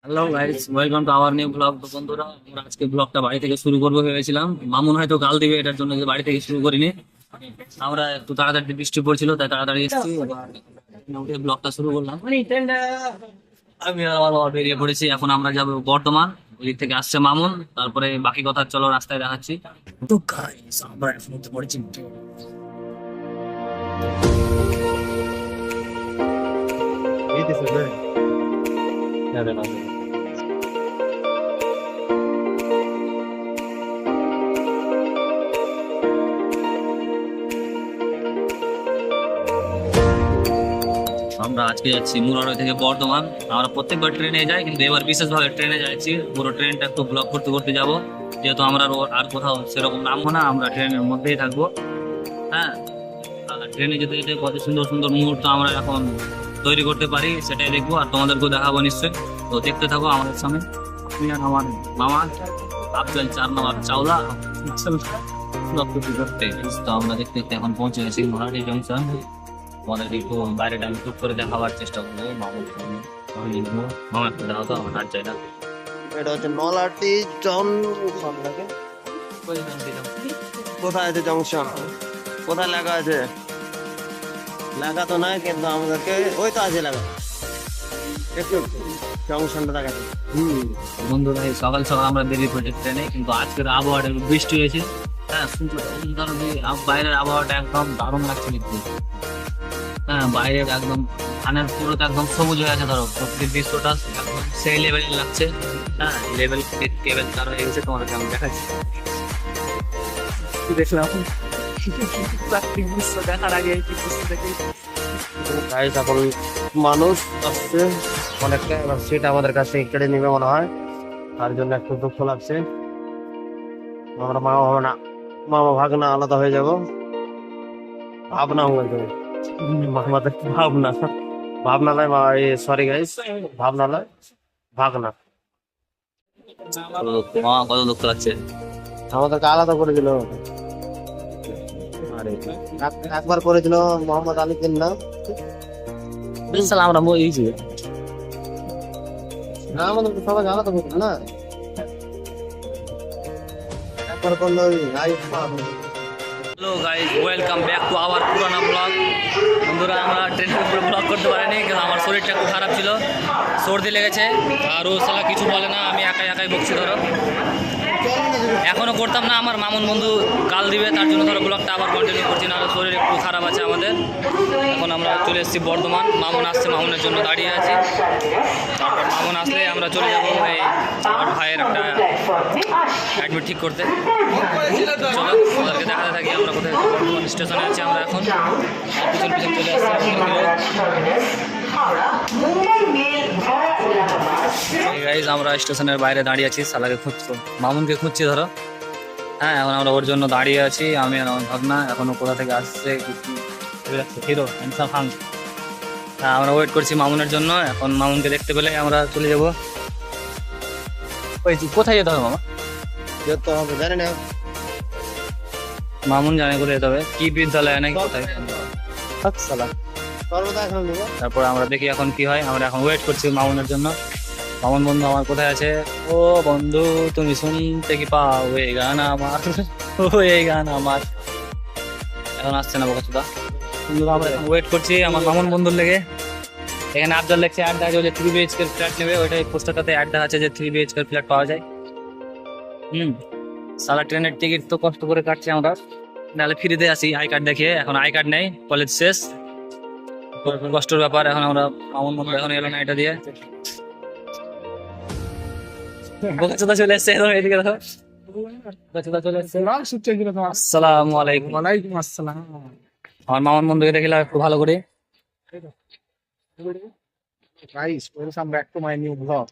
Hello guys, welcome to our new blog. তো বন্ধুরা, আমরা আজকে ব্লগটা বাড়ি থেকে শুরু করবো ভেবেছিলাম। মামুন হয়তো গাল দিবে এটার জন্য যে বাড়ি থেকে শুরু করিনি। আমরা একটু তাড়াতাড়ি বৃষ্টি পড়ছিল তাই তাড়াতাড়ি এসেছি, উঠে ব্লগটা শুরু করলাম। আমি আর আমার বাবা বেরিয়ে পড়েছি। এখন আমরা যাবো বর্ধমান, ওদিক থেকে আসছে মামুন। তারপরে বাকি কথা চলো রাস্তায় দেখাচ্ছি। তো গাইস, আমরা এখন উঠে পড়েছি। আমরা আজকে যাচ্ছি মুরারই থেকে বর্ধমান। আমরা প্রত্যেকবার ট্রেনে যাই, কিন্তু এবার বিশেষভাবে ট্রেনে যাচ্ছি। পুরো ট্রেনটা একটু ব্লক করতে করতে যাব, যেহেতু আমরা আর কোথাও সেরকম নামবো না, আমরা ট্রেনের মধ্যেই থাকবো। হ্যাঁ, আর ট্রেনে যেতে যেতে কত সুন্দর সুন্দর মুহূর্ত আমরা এখন তৈরি করতে পারি সেটাই দেখবো, আর তোমাদেরকেও দেখাবো নিশ্চয়ই। তো দেখতে থাকো আমাদের সামনে। আমি আর আমার মামা আফজল 4 নম্বর চাওলা তো আমরা দেখতে দেখতে এখন পৌঁছে গেছি মোরারই জংশন। আমাদের একটু বাইরেটা আমি টুক করে দেখাবার চেষ্টা করবো। মামা একটু দেখাও তো, আমার হাত চাই না। এটা হচ্ছে নলাটি জংশন লাগে। কোথায় আছে জংশন? কোথায় লেখা আছে? লেখা তো নাই, কিন্তু আমাদেরকে ওই তো আছে লেখা। একটু জংশনটা দেখাচ্ছে। বন্ধুরা, এই সকাল সকাল আমরা বেরিয়ে পড়েছি ট্রেনে, কিন্তু আজকের আবহাওয়াটা একটু বৃষ্টি হয়েছে। হ্যাঁ, বাইরের আবহাওয়াটা একদম দারুণ লাগছে দেখতে। হ্যাঁ, বাইরে একদম ধানের পুরো একদম সবুজ হয়ে আছে। ধরো প্রকৃতির দৃশ্যটা একদম সেই লেভেলের লাগছে। হ্যাঁ, কেবল তার হয়ে গেছে, তোমাদেরকে আমি দেখাচ্ছি। কি দেখলাম প্রাকৃতিক দৃশ্য দেখার আগে কি দৃশ্য দেখি। গাইস, এখন মানুষ আসছে অনেকটা, এবার সিট আমাদের কাছে কেড়ে নিবে মনে হয়, তার জন্য একটু দুঃখ লাগছে। আমরা মামা ভাগনা আলাদা হয়ে যাব। ভাবনা হয়ে যাবে মামাদের ভাবনা। ভাবনা নয়, সরি গাইস, ভাবনা নয়, ভাগনা। মামা কত দুঃখ লাগছে। আমাদেরকে আলাদা করে দিল। আরে একবার করেছিল মোহাম্মদ আলী কিন্না। বিশাল আমরা মরেছি। না, আমাদেরকে সবাই আলাদা করে দিল না। একবার করলো hello guys, welcome back to our পুরানা ব্লগ। বন্ধুরা, আমরা ট্রেনের উপরে ব্লগ করতে পারিনি, কিন্তু আমার শরীরটা একটু খারাপ ছিল, সর্দি লেগেছে। আর ও সালা কিছু বলে না, আমি একাই একাই বকছি। ধরো এখনো করতাম না, আমার মামুন বন্ধু কাল দিবে, তার জন্য ধরো ব্লগটা আবার কন্টিনিউ করছি না। শরীর একটু খারাপ আছে আমাদের। এখন আমরা চলে এসেছি বর্ধমান। মামুন আসছে, মামুনের জন্য দাঁড়িয়ে আছি। তারপর মামুন আসলে আমরা চলে যাবো এই আমার ভাইয়ের একটা অ্যাডমিট ঠিক করতে। চলো ওদেরকে দেখাতে থাকি আমরা কোথায় বর্ধমান স্টেশনে আছি আমরা এখন। পিছন পিছন চলে আসছি। গাইজ, আমরা স্টেশনের বাইরে দাঁড়িয়ে আছি, সালাকে খুঁজছো, মামুনকে খুঁজছি ধরো। হ্যাঁ, এখন আমরা ওর জন্য দাঁড়িয়ে আছি, আমি আর আমার ভাবনা। এখনো কোথা থেকে আসছে হিরো হ্যান্ডসাম হাং। হ্যাঁ, আমরা ওয়েট করছি মামুনের জন্য। এখন মামুনকে দেখতে পেলে আমরা চলে যাবো। ওই কোথায় যেতে হবে মামা? যেতে হবে জানি না। মামুন জানে কোথায় যেতে হবে, কি বিদ্যালয় নাকি কোথায়। সালা, সর্বদা এখন নেব। তারপর আমরা দেখি এখন কি হয়। আমরা এখন ওয়েট করছি মামুনের জন্য। মামুন বন্ধু আমার কোথায় আছে? ও বন্ধু, তুমি শুনতে কি পাও এই গান আমার, ও এই গান আমার। এখন আসছে না বকাচোদা। বন্ধুরা, আমরা এখন ওয়েট করছি আমার মামুন বন্ধুর লেগে। এখানে আফজাল লেখছে অ্যাড দেখা যায় 3 BHK ফ্ল্যাট নেবে, ওইটাই পোস্টারটাতে অ্যাড দেখাচ্ছে যে 3 BHK ফ্ল্যাট পাওয়া যায়। সালা ট্রেনের টিকিট তো কষ্ট করে কাটছি আমরা, নাহলে ফ্রিতে আসি আই কার্ড দেখিয়ে। এখন আই কার্ড নেই, কলেজ শেষ, কষ্টের ব্যাপার। এখন আমরা মামুন বন্ধু এখন এলো না এটা দিয়ে। বকাচোদা চলে এসছে, এদিকে দেখো, বকাচোদা চলে এসছে। আসসালামু আলাইকুম। ওয়ালাইকুম আসসালাম। আমার মামুন বন্ধুকে দেখিলাম একটু ভালো করে। Guys, welcome back to my new vlog.